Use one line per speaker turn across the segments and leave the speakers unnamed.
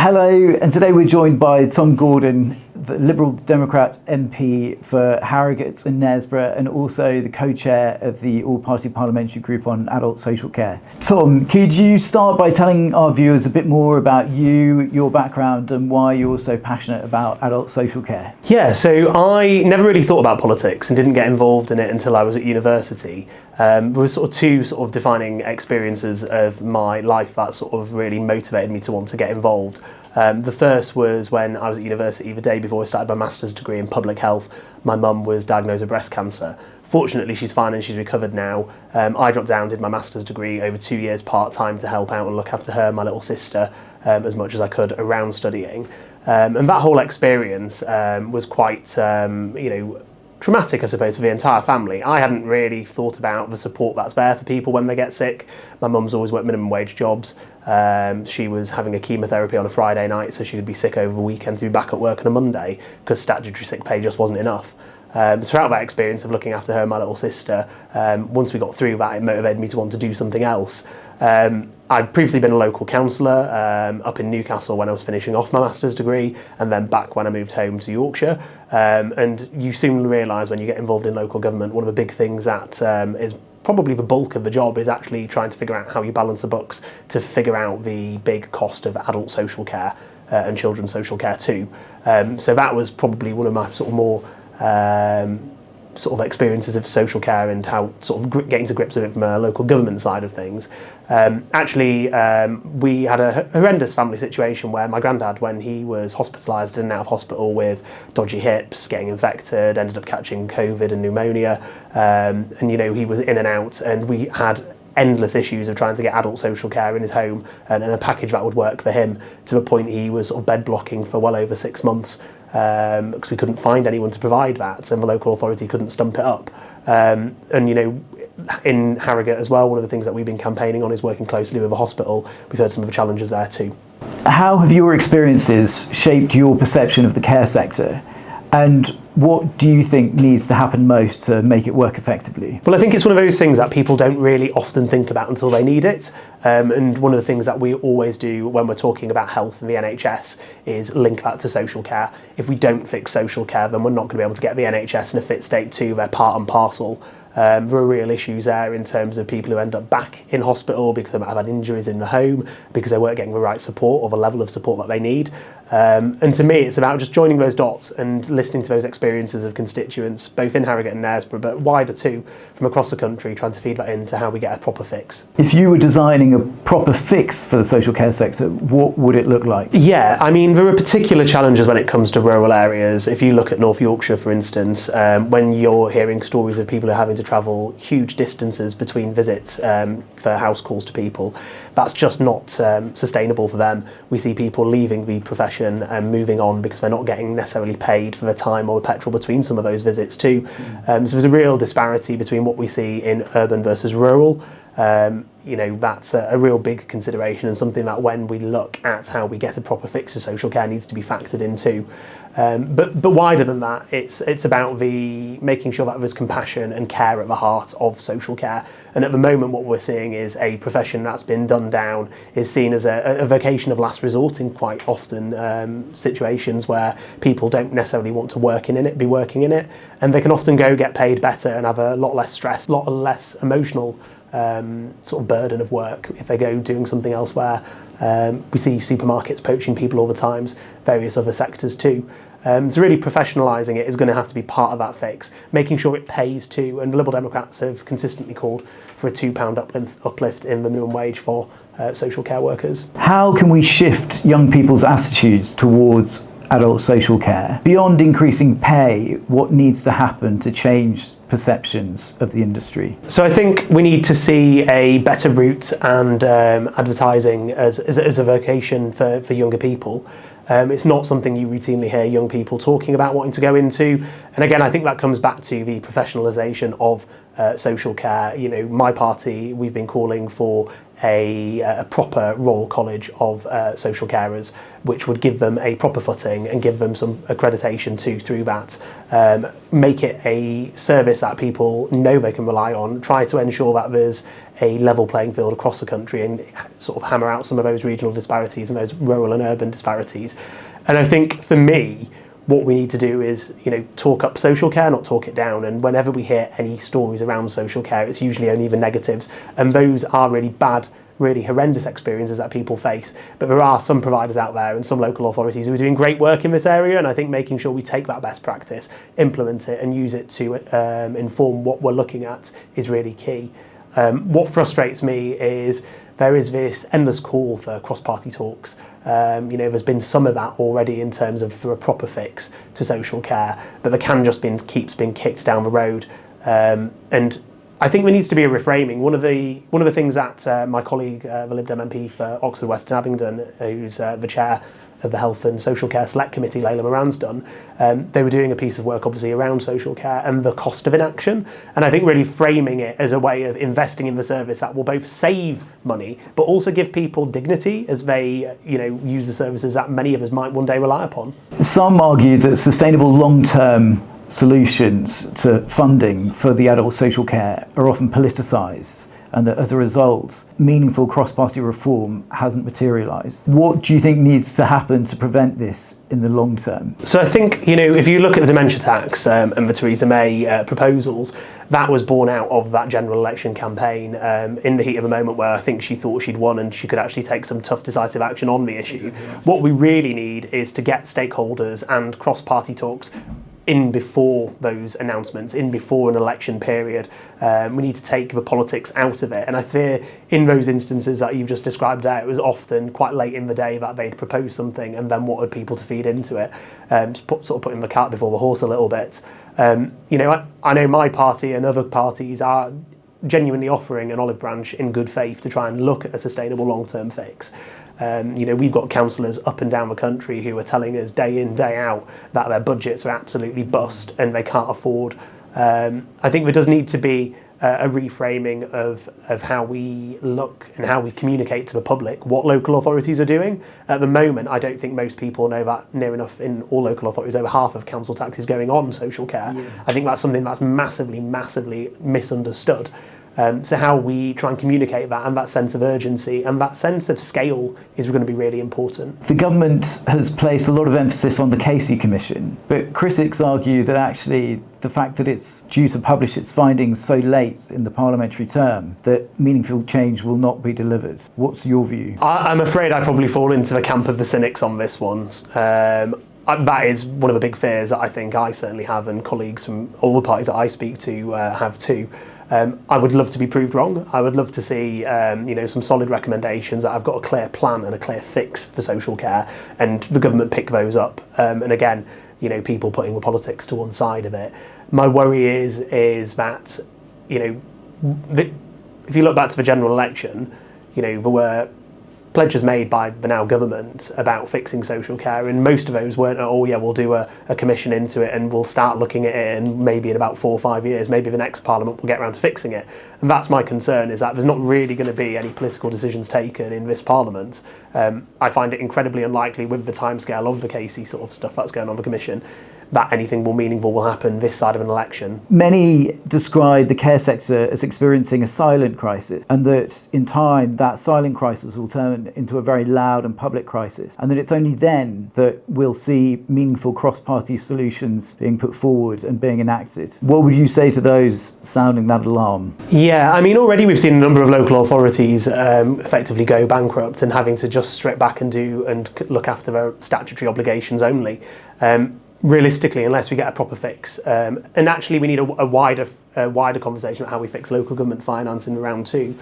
Hello, and today we're joined by Tom Gordon, the Liberal Democrat MP for Harrogate and Knaresborough, and also the co-chair of the All-Party Parliamentary Group on Adult Social Care. Tom, could you start by telling our viewers a bit more about you, your background, and why you're so passionate about adult social care?
Yeah, so I never really thought about politics and didn't get involved in it until I was at university. There were two defining experiences of my life that really motivated me to want to get involved. The first was when I was at university the day before I started my master's degree in public health. My mum was diagnosed with breast cancer. Fortunately, she's fine and she's recovered now. I dropped down, did my master's degree over 2 years part-time to help out and look after her and my little sister as much as I could around studying. And that whole experience was quite, traumatic, I suppose, for the entire family. I hadn't really thought about the support that's there for people when they get sick. My mum's always worked minimum wage jobs. She was having a chemotherapy on a Friday night, so she would be sick over the weekend to be back at work on a Monday because statutory sick pay just wasn't enough. So throughout that experience of looking after her and my little sister, once we got through that, it motivated me to want to do something else. I'd previously been a local councillor up in Newcastle when I was finishing off my master's degree, and then back when I moved home to Yorkshire. And you soon realise when you get involved in local government, one of the big things that is probably the bulk of the job is actually trying to figure out how you balance the books to figure out the big cost of adult social care and children's social care too. So that was probably one of my more experiences of social care and how getting to grips with it from a local government side of things. We had a horrendous family situation where my granddad, when he was hospitalised in and out of hospital with dodgy hips, getting infected, ended up catching COVID and pneumonia, and he was in and out, and we had endless issues of trying to get adult social care in his home and a package that would work for him, to the point he was bed blocking for well over 6 months because we couldn't find anyone to provide that, and the local authority couldn't stump it up. In Harrogate as well, one of the things that we've been campaigning on is working closely with the hospital. We've heard some of the challenges there too.
How have your experiences shaped your perception of the care sector? And what do you think needs to happen most to make it work effectively?
Well, I think it's one of those things that people don't really often think about until they need it. And one of the things that we always do when we're talking about health and the NHS is link that to social care. If we don't fix social care, then we're not going to be able to get the NHS in a fit state too. They're part and parcel. There are real issues there in terms of people who end up back in hospital because they might have had injuries in the home, because they weren't getting the right support or the level of support that they need. And to me, it's about just joining those dots and listening to those experiences of constituents, both in Harrogate and Knaresborough, but wider too, from across the country, trying to feed that into how we get a proper fix.
If you were designing a proper fix for the social care sector, what would it look like?
Yeah, there are particular challenges when it comes to rural areas. If you look at North Yorkshire, for instance, when you're hearing stories of people who are having to travel huge distances between visits for house calls to people, that's just not sustainable for them. We see people leaving the profession and moving on because they're not getting necessarily paid for the time or the petrol between some of those visits too. So there's a real disparity between what we see in urban versus rural. That's a real big consideration, and something that when we look at how we get a proper fix to social care needs to be factored into. But wider than that, it's about making sure that there's compassion and care at the heart of social care. And at the moment, what we're seeing is a profession that's been done down, is seen as a vocation of last resort in quite often situations where people don't necessarily want to be working in it, and they can often get paid better and have a lot less stress, a lot less emotional burden of work if they go doing something elsewhere. We see supermarkets poaching people all the time, various other sectors too. So really professionalising it is going to have to be part of that fix, making sure it pays too, and the Liberal Democrats have consistently called for a £2 uplift in the minimum wage for social care workers.
How can we shift young people's attitudes towards adult social care? Beyond increasing pay, what needs to happen to change perceptions of the industry?
So I think we need to see a better route and advertising as a vocation for younger people. It's not something you routinely hear young people talking about wanting to go into. And again, I think that comes back to the professionalisation of social care. You know, my party, we've been calling for a proper Royal College of social carers, which would give them a proper footing and give them some accreditation too through that. Make it a service that people know they can rely on, try to ensure that there's a level playing field across the country and sort of hammer out some of those regional disparities and those rural and urban disparities. And I think for me, what we need to do is, you know, talk up social care, not talk it down. And whenever we hear any stories around social care, it's usually only the negatives. And those are really bad, really horrendous experiences that people face. But there are some providers out there and some local authorities who are doing great work in this area. And I think making sure we take that best practice, implement it and use it to inform what we're looking at is really key. What frustrates me is there is this endless call for cross-party talks. You know, there's been some of that already in terms of for a proper fix to social care, but the can just keeps being kicked down the road. And I think there needs to be a reframing. One of the things that my colleague, the Lib Dem MP for Oxford West and Abingdon, who's the chair of the Health and Social Care Select Committee, Layla Moran's done, they were doing a piece of work obviously around social care and the cost of inaction. And I think really framing it as a way of investing in the service that will both save money, but also give people dignity as they, you know, use the services that many of us might one day rely upon.
Some argue that sustainable long-term solutions to funding for the adult social care are often politicised, and that as a result, meaningful cross-party reform hasn't materialised. What do you think needs to happen to prevent this in the long term?
So I think, you know, if you look at the dementia tax and the Theresa May proposals, that was born out of that general election campaign in the heat of the moment where I think she thought she'd won and she could actually take some tough, decisive action on the issue. What we really need is to get stakeholders and cross-party talks in before those announcements, in before an election period. We need to take the politics out of it. And I fear in those instances that you've just described there, it was often quite late in the day that they'd propose something and then wanted people to feed into it, sort of putting the cart before the horse a little bit. You know, I know my party and other parties are genuinely offering an olive branch in good faith to try and look at a sustainable long-term fix. You know, we've got councillors up and down the country who are telling us day in, day out that their budgets are absolutely bust and they can't afford. I think there does need to be a reframing of how we look and how we communicate to the public what local authorities are doing. At the moment, I don't think most people know that near enough in all local authorities, over half of council tax is going on social care. Yeah. I think that's something that's massively, massively misunderstood. So how we try and communicate that and that sense of urgency and that sense of scale is going to be really important.
The government has placed a lot of emphasis on the Casey Commission, but critics argue that actually the fact that it's due to publish its findings so late in the parliamentary term that meaningful change will not be delivered. What's your view?
I'm afraid I probably fall into the camp of the cynics on this one. That is one of the big fears that I think I certainly have and colleagues from all the parties that I speak to have too. I would love to be proved wrong. I would love to see you know, some solid recommendations that I've got a clear plan and a clear fix for social care and the government pick those up. And again, you know, people putting the politics to one side of it. My worry is that, you know, if you look back to the general election, you know, there were pledges made by the now government about fixing social care, and most of those weren't, oh yeah, we'll do a commission into it and we'll start looking at it, and maybe in about 4 or 5 years, maybe the next parliament will get around to fixing it. And that's my concern, is that there's not really going to be any political decisions taken in this parliament. I find it incredibly unlikely with the timescale of the Casey sort of stuff that's going on the commission that anything more meaningful will happen this side of an election.
Many describe the care sector as experiencing a silent crisis, and that in time that silent crisis will turn into a very loud and public crisis, and that it's only then that we'll see meaningful cross-party solutions being put forward and being enacted. What would you say to those sounding that alarm?
Yeah, I mean, already we've seen a number of local authorities effectively go bankrupt and having to just strip back and look after their statutory obligations only. Realistically, unless we get a proper fix, and actually we need a wider conversation about how we fix local government finance in round 2. You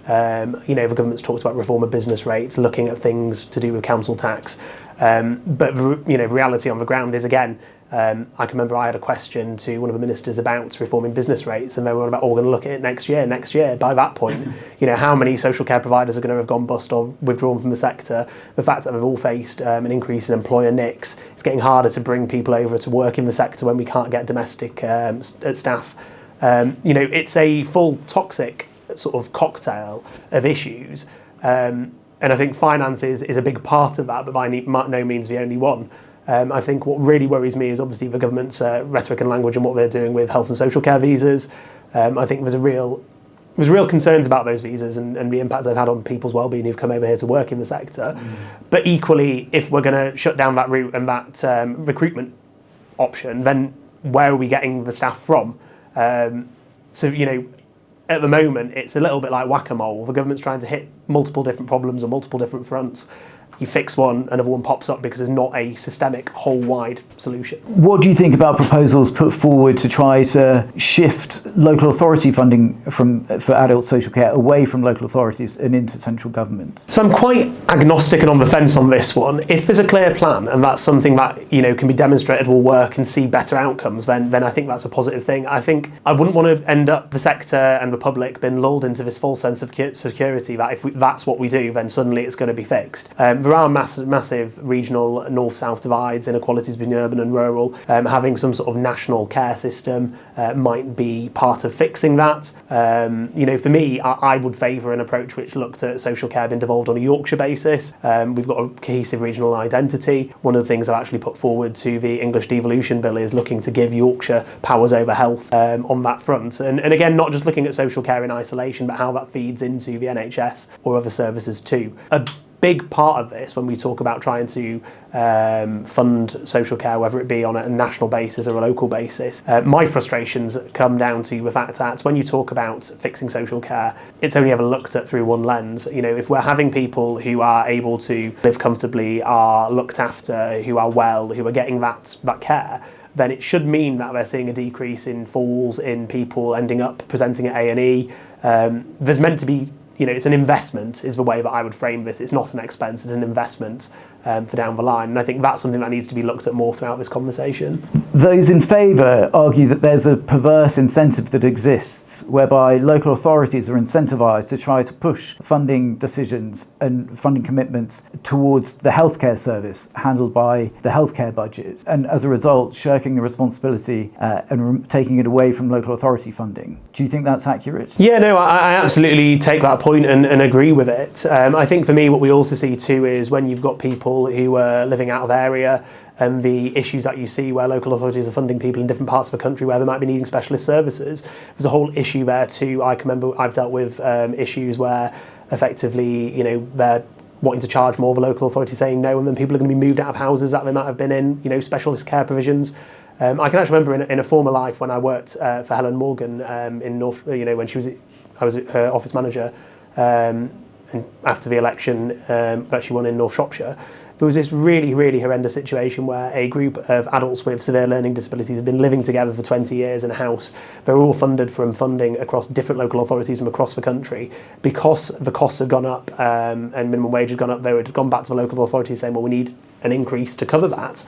know, the government's talked about reform of business rates, looking at things to do with council tax, but you know, the reality on the ground is, again, I can remember I had a question to one of the ministers about reforming business rates, and they were about, oh, we're going to look at it next year. By that point, you know, how many social care providers are going to have gone bust or withdrawn from the sector? The fact that we've all faced an increase in employer NICs, it's getting harder to bring people over to work in the sector when we can't get domestic staff. It's a full toxic sort of cocktail of issues. And I think finance is a big part of that, but by no means the only one. I think what really worries me is obviously the government's rhetoric and language and what they're doing with health and social care visas. I think there's real concerns about those visas and the impact they've had on people's well-being who've come over here to work in the sector. But equally, if we're going to shut down that route and that recruitment option, then where are we getting the staff from? At the moment, it's a little bit like whack-a-mole. The government's trying to hit multiple different problems on multiple different fronts. You fix one, another one pops up because there's not a systemic, whole-wide solution.
What do you think about proposals put forward to try to shift local authority funding for adult social care away from local authorities and into central government?
So I'm quite agnostic and on the fence on this one. If there's a clear plan and that's something that can be demonstrated will work and see better outcomes, then I think that's a positive thing. I think I wouldn't want to end up the sector and the public being lulled into this false sense of security that if that's what we do, then suddenly it's going to be fixed. There are massive regional north-south divides, inequalities between urban and rural. Having some sort of national care system might be part of fixing that. For me, I would favour an approach which looked at social care being devolved on a Yorkshire basis. We've got a cohesive regional identity. One of the things I've actually put forward to the English devolution bill is looking to give Yorkshire powers over health on that front. And again, not just looking at social care in isolation, but how that feeds into the NHS or other services too. A big part of this, when we talk about trying to fund social care, whether it be on a national basis or a local basis, my frustrations come down to the fact that when you talk about fixing social care, it's only ever looked at through one lens. If we're having people who are able to live comfortably, are looked after, who are well, who are getting that care, then it should mean that they're seeing a decrease in falls, in people ending up presenting at A&E. There's meant to be it's an investment is the way that I would frame this. It's not an expense, it's an investment for down the line. And I think that's something that needs to be looked at more throughout this conversation.
Those in favour argue that there's a perverse incentive that exists whereby local authorities are incentivised to try to push funding decisions and funding commitments towards the healthcare service handled by the healthcare budget, and as a result shirking the responsibility and taking it away from local authority funding. Do you think that's accurate?
Yeah, no, I absolutely take that point and agree with it. I think for me what we also see too is when you've got people who are living out of area and the issues that you see where local authorities are funding people in different parts of the country where they might be needing specialist services, there's a whole issue there too. I can remember I've dealt with issues where effectively they're wanting to charge more, the local authority saying no, and then people are going to be moved out of houses that they might have been in, specialist care provisions. I can actually remember in a former life when I worked for Helen Morgan in North, when I was her office manager, and after the election that she won in North Shropshire, there was this really, really horrendous situation where a group of adults with severe learning disabilities had been living together for 20 years in a house. They were all funded from funding across different local authorities from across the country. Because the costs had gone up and minimum wage had gone up, they had gone back to the local authorities saying, well, we need an increase to cover that.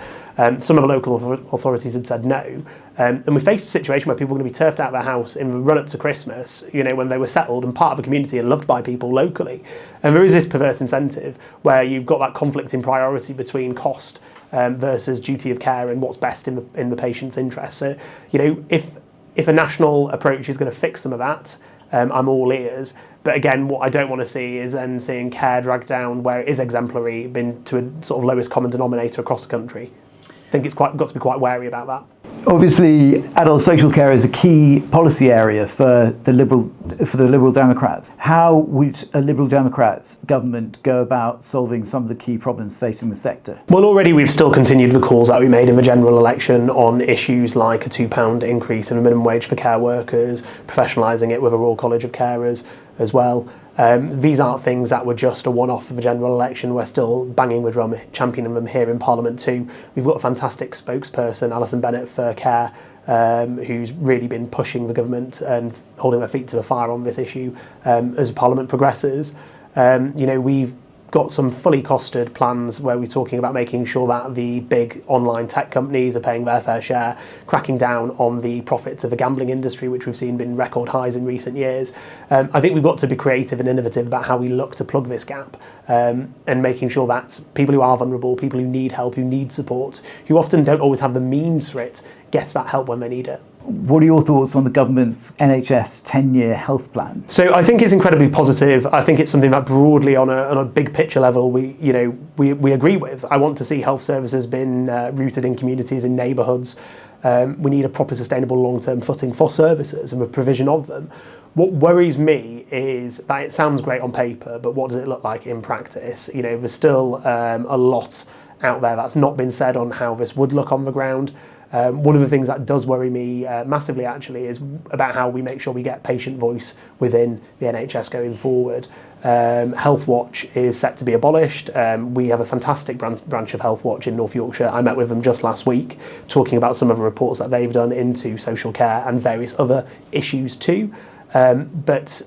Some of the local authorities had said no. And we faced a situation where people were going to be turfed out of their house in the run-up to Christmas, when they were settled and part of the community and loved by people locally. And there is this perverse incentive where you've got that conflict in priority between cost versus duty of care and what's best in the patient's interest. So, if a national approach is going to fix some of that, I'm all ears. But again, what I don't want to see is then seeing care dragged down where it is exemplary, been to a sort of lowest common denominator across the country. I think it's got to be quite wary about that.
Obviously, adult social care is a key policy area for the Liberal Democrats. How would a Liberal Democrats government go about solving some of the key problems facing the sector?
Well, already we've still continued the calls that we made in the general election on issues like a £2 increase in the minimum wage for care workers, professionalising it with a Royal College of Carers as well. These aren't things that were just a one-off for the general election. We're still banging the drum, championing them here in Parliament too. We've got a fantastic spokesperson, Alison Bennett for Care, who's really been pushing the government and holding their feet to the fire on this issue as Parliament progresses. We've got some fully costed plans where we're talking about making sure that the big online tech companies are paying their fair share, cracking down on the profits of the gambling industry, which we've seen been record highs in recent years. I think we've got to be creative and innovative about how we look to plug this gap and making sure that people who are vulnerable, people who need help, who need support, who often don't always have the means for it, get that help when they need it.
What are your thoughts on the government's NHS 10-year health plan?
So I think it's incredibly positive. I think it's something that broadly on a big picture level we agree with. I want to see health services being rooted in communities, in neighbourhoods. We need a proper sustainable long-term footing for services and the provision of them. What worries me is that it sounds great on paper, but what does it look like in practice? There's still a lot out there that's not been said on how this would look on the ground. One of the things that does worry me massively actually is about how we make sure we get patient voice within the NHS going forward. Health Watch is set to be abolished. We have a fantastic branch of Health Watch in North Yorkshire. I met with them just last week talking about some of the reports that they've done into social care and various other issues too. But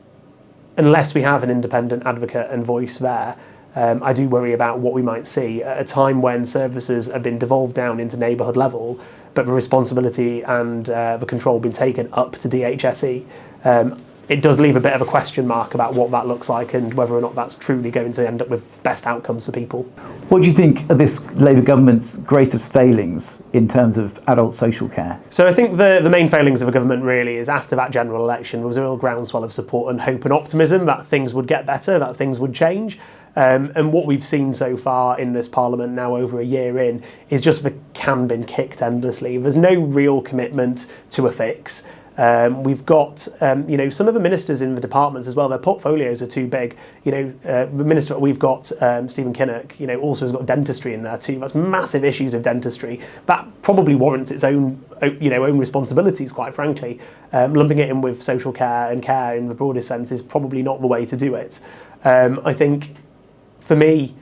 unless we have an independent advocate and voice there, I do worry about what we might see at a time when services have been devolved down into neighbourhood level, but the responsibility and the control been taken up to DHSE. It does leave a bit of a question mark about what that looks like and whether or not that's truly going to end up with best outcomes for people.
What do you think are this Labour government's greatest failings in terms of adult social care?
So I think the main failings of the government really is after that general election there was a real groundswell of support and hope and optimism that things would get better, that things would change. And what we've seen so far in this Parliament, now over a year in, is just the can been kicked endlessly. There's no real commitment to a fix. We've got, some of the ministers in the departments as well, their portfolios are too big. The minister we've got, Stephen Kinnock, also has got dentistry in there too. That's massive issues of dentistry. That probably warrants its own responsibilities, quite frankly. Lumping it in with social care and care in the broadest sense is probably not the way to do it. I think, for me,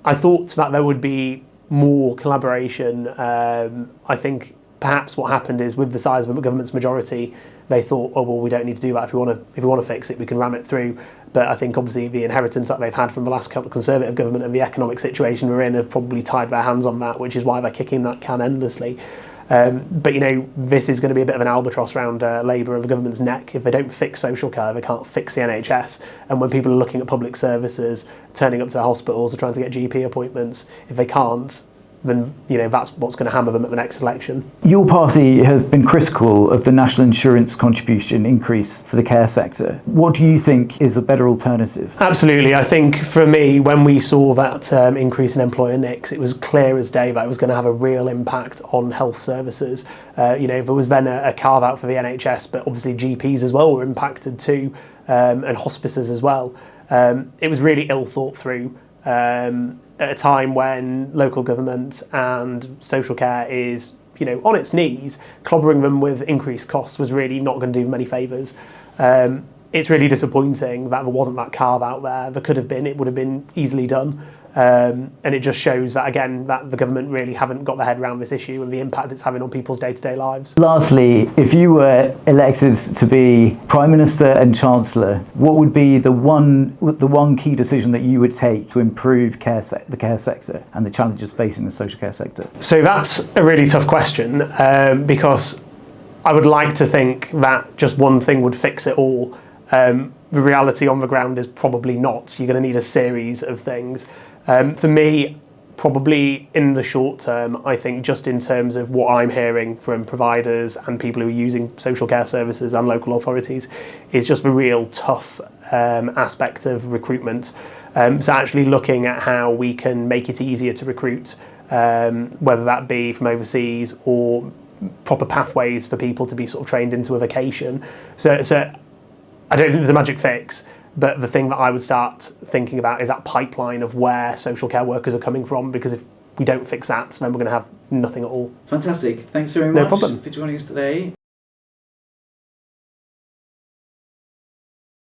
I thought that there would be more collaboration. I think perhaps what happened is with the size of the government's majority, they thought, oh well, we don't need to do that. If we want to fix it, we can ram it through. But I think obviously the inheritance that they've had from the last Conservative government and the economic situation we're in have probably tied their hands on that, which is why they're kicking that can endlessly. But this is going to be a bit of an albatross around Labour and the government's neck. If they don't fix social care, they can't fix the NHS. And when people are looking at public services, turning up to their hospitals or trying to get GP appointments, if they can't, then that's what's going to hammer them at the next election.
Your party has been critical of the national insurance contribution increase for the care sector. What do you think is a better alternative?
Absolutely. I think for me, when we saw that increase in employer NICs, it was clear as day that it was going to have a real impact on health services. There was then a carve out for the NHS, but obviously GPs as well were impacted too, and hospices as well. It was really ill thought through. At a time when local government and social care is, on its knees, clobbering them with increased costs was really not going to do them any favours. It's really disappointing that there wasn't that carve out there. There could have been, it would have been easily done. And it just shows that, again, that the government really haven't got their head around this issue and the impact it's having on people's day-to-day lives.
Lastly, if you were elected to be Prime Minister and Chancellor, what would be the one key decision that you would take to improve the care sector and the challenges facing the social care sector?
So that's a really tough question because I would like to think that just one thing would fix it all. The reality on the ground is probably not. You're going to need a series of things. For me, probably in the short term, I think just in terms of what I'm hearing from providers and people who are using social care services and local authorities, is just the real tough aspect of recruitment. So actually looking at how we can make it easier to recruit, whether that be from overseas or proper pathways for people to be sort of trained into a vocation. So I don't think there's a magic fix. But the thing that I would start thinking about is that pipeline of where social care workers are coming from, because if we don't fix that, then we're going to have nothing at all.
Fantastic. Thanks very much
problem.
for joining us today.